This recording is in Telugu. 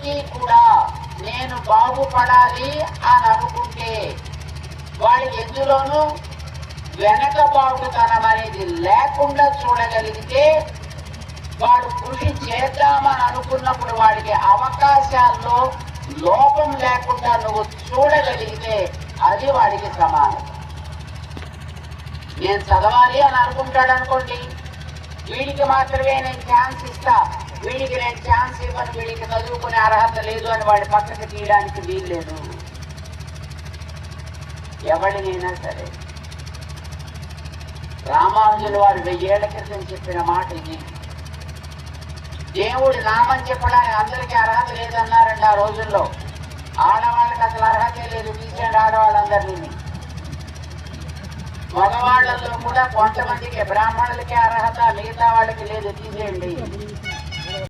వ్యక్తి కూడా నేను బాగుపడాలి అని అనుకుంటే వాడికి ఎందులోనూ వెనకబాటుతనం అనేది లేకుండా చూడగలిగితే, వాడు కృషి చేద్దామని అనుకున్నప్పుడు వాడికి అవకాశాల్లో లోపం లేకుండా నువ్వు చూడగలిగితే అది వాడికి సమానం. నేను చదవాలి అని అనుకుంటాడు అనుకోండి, వీడికి మాత్రమే నేను ఛాన్స్ ఇస్తా, వీడికి నేను ఛాన్స్ ఇవ్వను, వీడికి చదువుకునే అర్హత లేదు అని వాడి పక్కకి తీయడానికి వీల్లేదు. ఎవడినైనా సరే రామానుజులు వారు 1000 ఏళ్ల క్రితం చెప్పిన మాట ఇది. దేవుడి నామం చెప్పడానికి అందరికీ అర్హత లేదన్నారండి ఆ రోజుల్లో. ఆడవాళ్ళకి అసలు అర్హతే లేదు, తీసేయండి ఆడవాళ్ళందరినీ. మగవాళ్ళలో కూడా కొంతమందికి బ్రాహ్మణులకే అర్హత, మిగతా వాళ్ళకి లేదు, తీసేయండి.